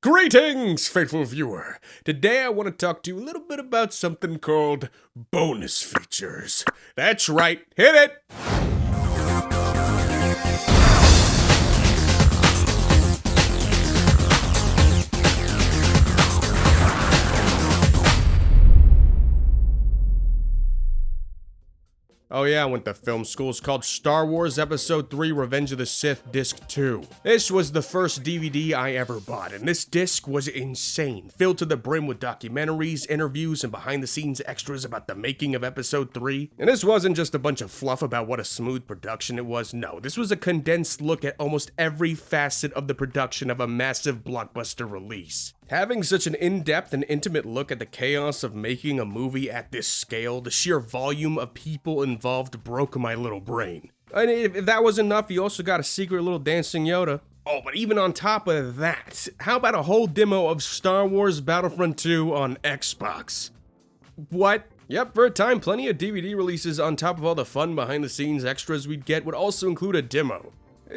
Greetings, faithful viewer. Today I want to talk to you a little bit about something called bonus features. That's right, hit it! Oh yeah, I went to film school. It's called Star Wars Episode 3 Revenge of the Sith Disc 2. This was the first DVD I ever bought, and this disc was insane. Filled to the brim with documentaries, interviews, and behind-the-scenes extras about the making of Episode 3. And this wasn't just a bunch of fluff about what a smooth production it was. No, this was a condensed look at almost every facet of the production of a massive blockbuster release. Having such an in-depth and intimate look at the chaos of making a movie at this scale, the sheer volume of people involved broke my little brain. And if that wasn't enough, you also got a secret little dancing Yoda. Oh, but even on top of that, how about a whole demo of Star Wars Battlefront 2 on Xbox? What? Yep, for a time, plenty of DVD releases on top of all the fun behind-the-scenes extras we'd get would also include a demo.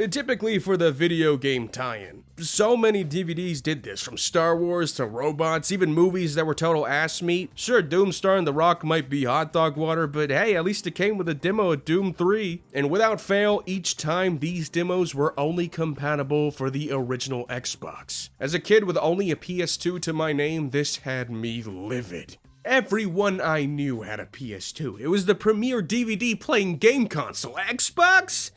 Typically for the video game tie-in. So many DVDs did this, from Star Wars to robots, even movies that were total ass meat. Sure, Doomstar and The Rock might be hot dog water, but hey, at least it came with a demo of Doom 3. And without fail, each time these demos were only compatible for the original Xbox. As a kid with only a PS2 to my name, this had me livid. Everyone I knew had a PS2. It was the premier DVD playing game console. Xbox?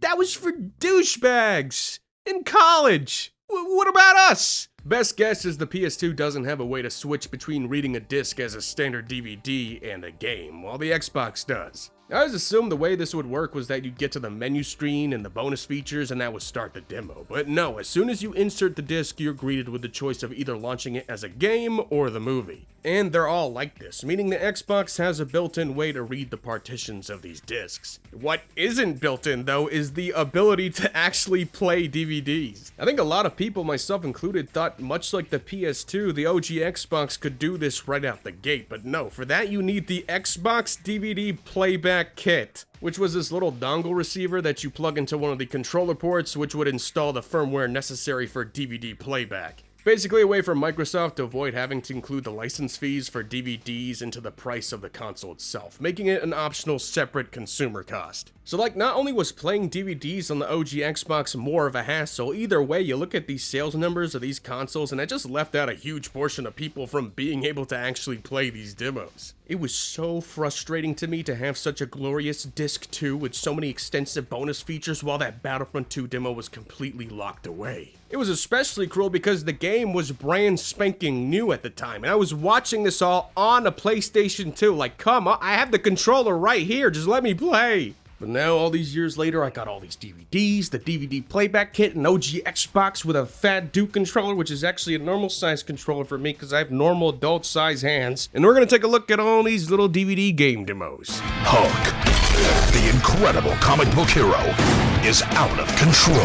That was for douchebags in college. What about us? Best guess is the PS2 doesn't have a way to switch between reading a disc as a standard DVD and a game, while the Xbox does. I always assumed the way this would work was that you'd get to the menu screen and the bonus features and that would start the demo. But no, as soon as you insert the disc, you're greeted with the choice of either launching it as a game or the movie. And they're all like this, meaning the Xbox has a built-in way to read the partitions of these discs. What isn't built in, though, is the ability to actually play DVDs. I think a lot of people, myself included, thought much like the PS2, the OG Xbox could do this right out the gate, but no, for that you need the Xbox DVD Playback Kit, which was this little dongle receiver that you plug into one of the controller ports, which would install the firmware necessary for DVD playback. Basically a way for Microsoft to avoid having to include the license fees for DVDs into the price of the console itself, making it an optional separate consumer cost. So like, not only was playing DVDs on the OG Xbox more of a hassle, either way you look at these sales numbers of these consoles and it just left out a huge portion of people from being able to actually play these demos. It was so frustrating to me to have such a glorious disc 2 with so many extensive bonus features while that Battlefront 2 demo was completely locked away. It was especially cruel because the game was brand spanking new at the time, and I was watching this all on a PlayStation 2, like, come on, I have the controller right here, just let me play. But now, all these years later, I got all these DVDs, the DVD playback kit, an OG Xbox with a fat Duke controller, which is actually a normal size controller for me because I have normal adult size hands. And we're going to take a look at all these little DVD game demos. Hulk, the incredible comic book hero, is out of control.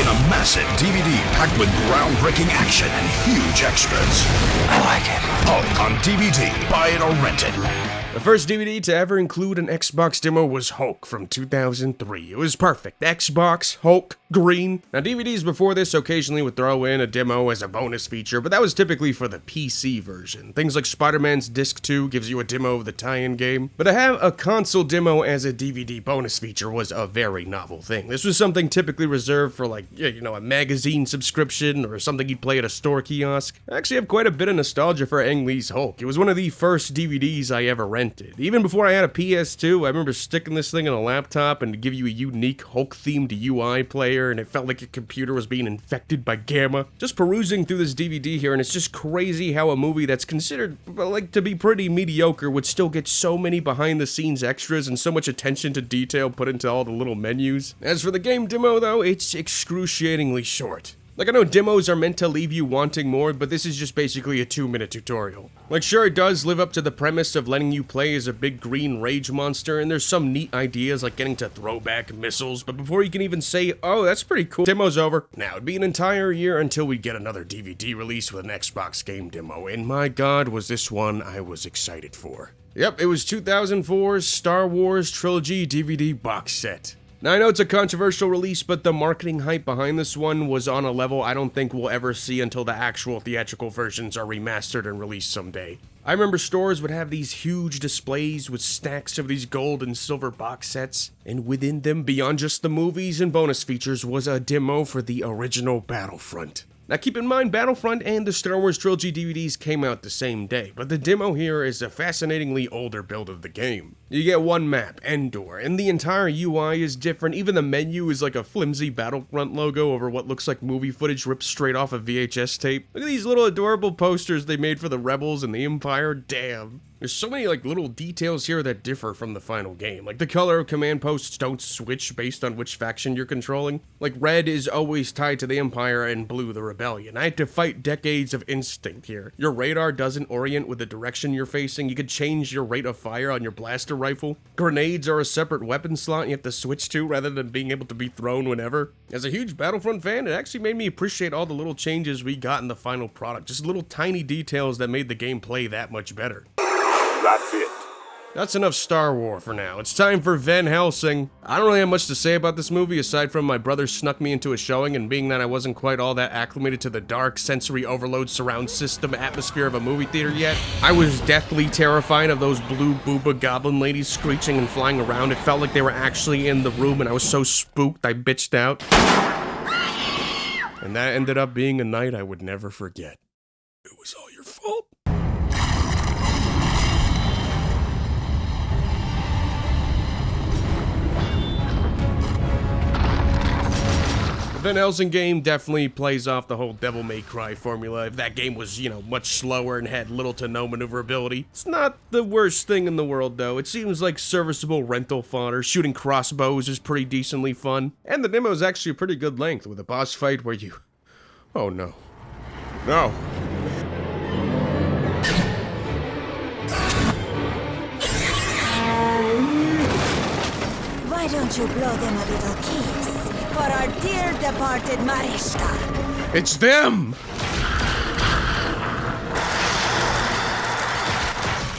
In a massive DVD packed with groundbreaking action and huge extras. I like it. Hulk on DVD. Buy it or rent it. The first DVD to ever include an Xbox demo was Hulk from 2003. It was perfect. Xbox, Hulk, green. Now DVDs before this occasionally would throw in a demo as a bonus feature, but that was typically for the PC version. Things like Spider-Man's Disc 2 gives you a demo of the tie-in game. But to have a console demo as a DVD bonus feature was a very novel thing. This was something typically reserved for like, a magazine subscription or something you'd play at a store kiosk. I actually have quite a bit of nostalgia for Ang Lee's Hulk. It was one of the first DVDs I ever rented. Even before I had a PS2, I remember sticking this thing in a laptop and to give you a unique Hulk-themed UI player, and it felt like your computer was being infected by Gamma. Just perusing through this DVD here, and it's just crazy how a movie that's considered like to be pretty mediocre would still get so many behind-the-scenes extras and so much attention to detail put into all the little menus. As for the game demo, though, it's excruciatingly short. Like, I know demos are meant to leave you wanting more, but this is just basically a 2-minute tutorial. Like, sure, it does live up to the premise of letting you play as a big green rage monster, and there's some neat ideas like getting to throw back missiles, but before you can even say, oh, that's pretty cool, demo's over. Now, it'd be an entire year until we get another DVD release with an Xbox game demo, and my god, was this one I was excited for. Yep, it was 2004's Star Wars Trilogy DVD box set. Now, I know it's a controversial release, but the marketing hype behind this one was on a level I don't think we'll ever see until the actual theatrical versions are remastered and released someday. I remember stores would have these huge displays with stacks of these gold and silver box sets, and within them, beyond just the movies and bonus features, was a demo for the original Battlefront. Now keep in mind, Battlefront and the Star Wars Trilogy DVDs came out the same day, but the demo here is a fascinatingly older build of the game. You get one map, Endor, and the entire UI is different. Even the menu is like a flimsy Battlefront logo over what looks like movie footage ripped straight off a VHS tape. Look at these little adorable posters they made for the Rebels and the Empire, damn. There's so many like little details here that differ from the final game. Like the color of command posts don't switch based on which faction you're controlling. Like red is always tied to the Empire and blue the Rebellion. I had to fight decades of instinct here. Your radar doesn't orient with the direction you're facing. You could change your rate of fire on your blaster rifle. Grenades are a separate weapon slot you have to switch to rather than being able to be thrown whenever. As a huge Battlefront fan, it actually made me appreciate all the little changes we got in the final product. Just little tiny details that made the game play that much better. That's it. That's enough Star Wars for now. It's time for Van Helsing. I don't really have much to say about this movie aside from my brother snuck me into a showing, and being that I wasn't quite all that acclimated to the dark, sensory overload surround system atmosphere of a movie theater yet, I was deathly terrified of those blue booba goblin ladies screeching and flying around. It felt like they were actually in the room and I was so spooked I bitched out. And that ended up being a night I would never forget. It was all your fault. The Van Helsing game definitely plays off the whole Devil May Cry formula. If that game was, much slower and had little to no maneuverability. It's not the worst thing in the world, though. It seems like serviceable rental fodder. Shooting crossbows is pretty decently fun. And the demo is actually a pretty good length with a boss fight where you... Oh, no. No. Why don't you blow them a little kiss for our dear departed Mariska? It's them!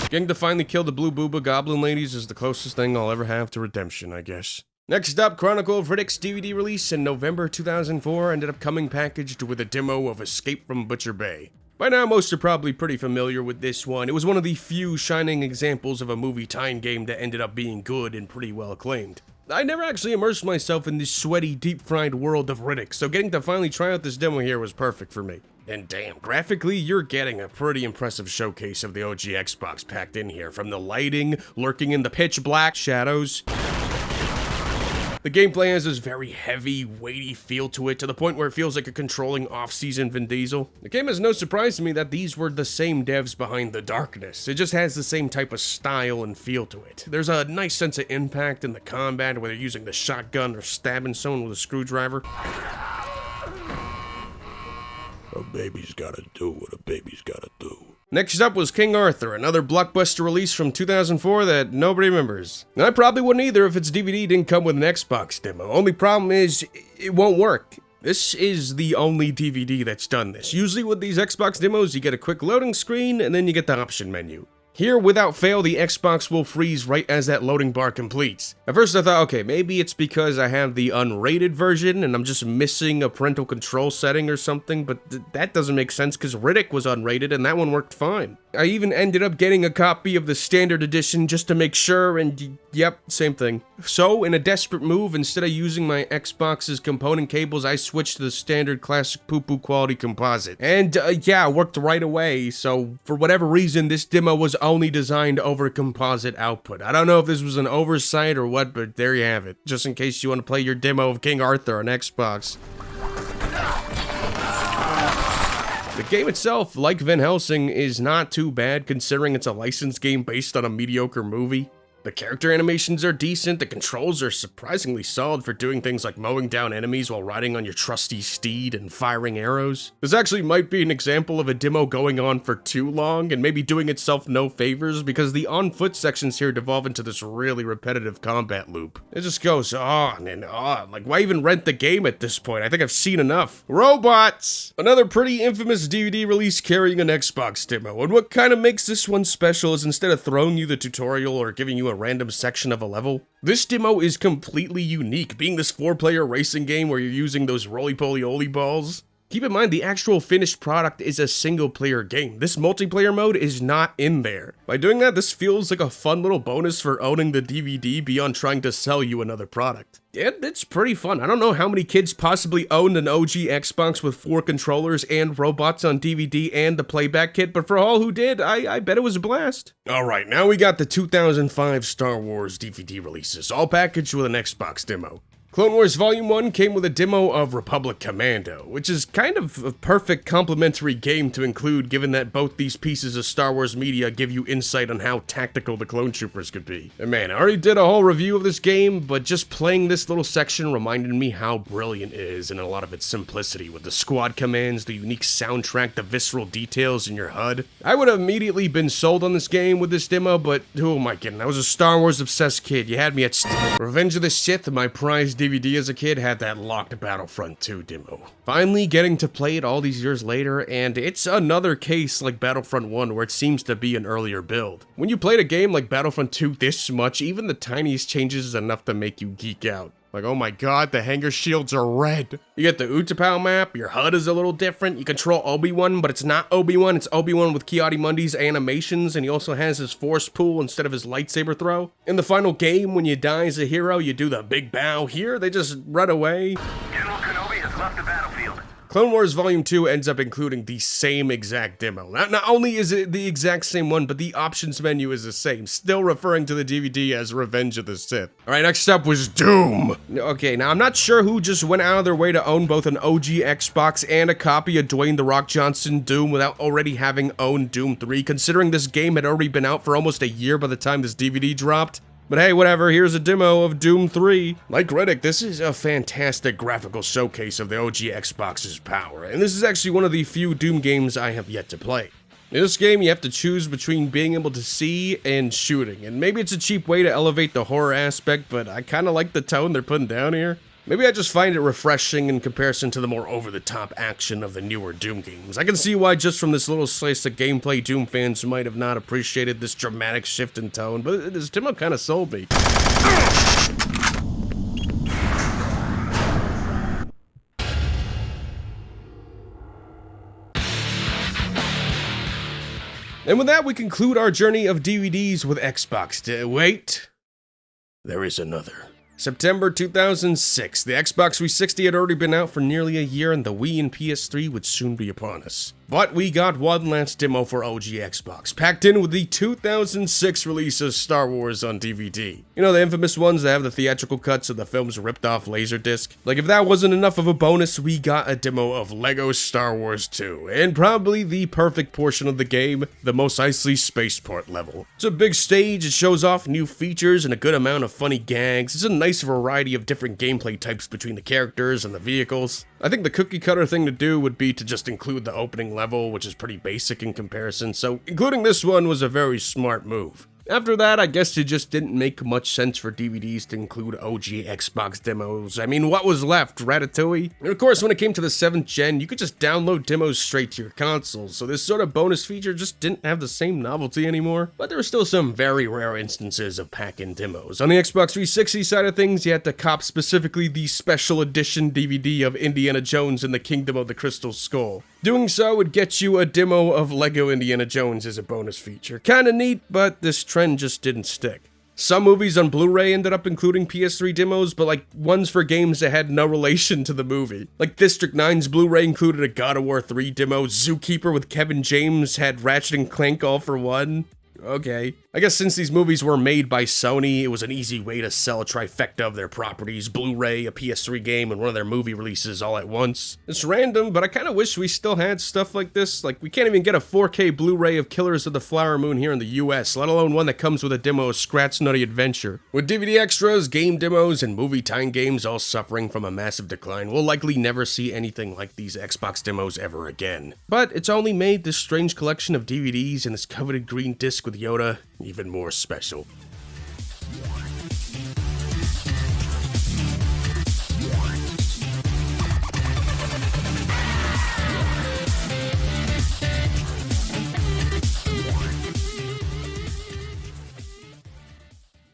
Getting to finally kill the blue booba goblin ladies is the closest thing I'll ever have to redemption, I guess. Next up, Chronicle of Riddick's DVD release in November 2004 ended up coming packaged with a demo of Escape from Butcher Bay. By now, most are probably pretty familiar with this one. It was one of the few shining examples of a movie tie-in game that ended up being good and pretty well acclaimed. I never actually immersed myself in this sweaty, deep-fried world of Riddick, so getting to finally try out this demo here was perfect for me. And damn, graphically, you're getting a pretty impressive showcase of the OG Xbox packed in here, from the lighting, lurking in the pitch black shadows. The gameplay has this very heavy, weighty feel to it, to the point where it feels like a controlling off-season Vin Diesel. It came as no surprise to me that these were the same devs behind The Darkness. It just has the same type of style and feel to it. There's a nice sense of impact in the combat, whether using the shotgun or stabbing someone with a screwdriver. A baby's gotta do what a baby's gotta do. Next up was King Arthur, another blockbuster release from 2004 that nobody remembers. And I probably wouldn't either if its DVD didn't come with an Xbox demo. Only problem is, it won't work. This is the only DVD that's done this. Usually with these Xbox demos, you get a quick loading screen, and then you get the option menu. Here, without fail, the Xbox will freeze right as that loading bar completes. At first I thought, okay, maybe it's because I have the unrated version and I'm just missing a parental control setting or something, but that doesn't make sense because Riddick was unrated and that one worked fine. I even ended up getting a copy of the standard edition just to make sure, and yep, same thing. So, in a desperate move, instead of using my Xbox's component cables, I switched to the standard classic poo-poo quality composite. And yeah, it worked right away, so for whatever reason, this demo was only designed over composite output. I don't know if this was an oversight or what, but there you have it. Just in case you want to play your demo of King Arthur on Xbox. The game itself, like Van Helsing, is not too bad considering it's a licensed game based on a mediocre movie. The character animations are decent, the controls are surprisingly solid for doing things like mowing down enemies while riding on your trusty steed and firing arrows. This actually might be an example of a demo going on for too long and maybe doing itself no favors because the on-foot sections here devolve into this really repetitive combat loop. It just goes on and on. Like, why even rent the game at this point? I think I've seen enough. Robots! Another pretty infamous DVD release carrying an Xbox demo, and what kind of makes this one special is instead of throwing you the tutorial or giving you a a random section of a level. This demo is completely unique, being this 4-player racing game where you're using those roly-poly-oly balls. Keep in mind, the actual finished product is a single-player game. This multiplayer mode is not in there. By doing that, this feels like a fun little bonus for owning the DVD beyond trying to sell you another product. And it's pretty fun. I don't know how many kids possibly owned an OG Xbox with 4 controllers and robots on DVD and the playback kit, but for all who did, I bet it was a blast. Alright, now we got the 2005 Star Wars DVD releases, all packaged with an Xbox demo. Clone Wars Volume 1 came with a demo of Republic Commando, which is kind of a perfect complementary game to include given that both these pieces of Star Wars media give you insight on how tactical the clone troopers could be. And man, I already did a whole review of this game, but just playing this little section reminded me how brilliant it is in a lot of its simplicity, with the squad commands, the unique soundtrack, the visceral details in your HUD. I would have immediately been sold on this game with this demo, but who am I kidding? I was a Star Wars obsessed kid. You had me at Revenge of the Sith, my prized DVD as a kid, had that locked Battlefront 2 demo. Finally getting to play it all these years later, and it's another case like Battlefront 1 where it seems to be an earlier build. When you played a game like Battlefront 2 this much, even the tiniest changes is enough to make you geek out. Like, oh my god, the hangar shields are red. You get the Utapau map, your HUD is a little different, you control Obi-Wan, but it's not Obi-Wan, it's Obi-Wan with Ki-Adi-Mundi's animations, and he also has his force pool instead of his lightsaber throw. In the final game, when you die as a hero, you do the big bow. Here, they just run away. General Kenobi has left the battlefield. Clone Wars Volume 2 ends up including the same exact demo. Not only is it the exact same one, but the options menu is the same, still referring to the DVD as Revenge of the Sith. Alright, next up was Doom. Okay, now I'm not sure who just went out of their way to own both an OG Xbox and a copy of Dwayne "The Rock" Johnson Doom without already having owned Doom 3, considering this game had already been out for almost a year by the time this DVD dropped. But hey, whatever, here's a demo of Doom 3. Like Riddick, this is a fantastic graphical showcase of the OG Xbox's power, and this is actually one of the few Doom games I have yet to play. In this game, you have to choose between being able to see and shooting, and maybe it's a cheap way to elevate the horror aspect, but I kinda like the tone they're putting down here. Maybe I just find it refreshing in comparison to the more over-the-top action of the newer Doom games. I can see why just from this little slice of gameplay, Doom fans might have not appreciated this dramatic shift in tone, but this demo kind of sold me. And with that, we conclude our journey of DVDs with Xbox. Wait, there is another. September 2006, the Xbox 360 had already been out for nearly a year and the Wii and PS3 would soon be upon us. But we got one last demo for OG Xbox, packed in with the 2006 release of Star Wars on DVD. You know, the infamous ones that have the theatrical cuts of the film's ripped off Laserdisc? Like, if that wasn't enough of a bonus, we got a demo of LEGO Star Wars 2, and probably the perfect portion of the game, the Mos Eisley spaceport level. It's a big stage, it shows off new features and a good amount of funny gags. It's a nice variety of different gameplay types between the characters and the vehicles. I think the cookie cutter thing to do would be to just include the opening level, which is pretty basic in comparison, so including this one was a very smart move. After that, I guess it just didn't make much sense for DVDs to include OG Xbox demos. I mean, what was left? Ratatouille? And of course, when it came to the 7th gen, you could just download demos straight to your consoles, so this sort of bonus feature just didn't have the same novelty anymore. But there were still some very rare instances of pack-in demos. On the Xbox 360 side of things, you had to cop specifically the special edition DVD of Indiana Jones and the Kingdom of the Crystal Skull. Doing so would get you a demo of LEGO Indiana Jones as a bonus feature. Kinda neat, but this trend just didn't stick. Some movies on Blu-ray ended up including PS3 demos, but like ones for games that had no relation to the movie. Like District 9's Blu-ray included a God of War 3 demo, Zookeeper with Kevin James had Ratchet & Clank all for one. Okay. I guess since these movies were made by Sony, it was an easy way to sell a trifecta of their properties, Blu-ray, a PS3 game, and one of their movie releases all at once. It's random, but I kinda wish we still had stuff like this. Like, we can't even get a 4K Blu-ray of Killers of the Flower Moon here in the US, let alone one that comes with a demo of Scrat's Nutty Adventure. With DVD extras, game demos, and movie time games all suffering from a massive decline, we'll likely never see anything like these Xbox demos ever again. But it's only made this strange collection of DVDs and this coveted green disc with Yoda even more special.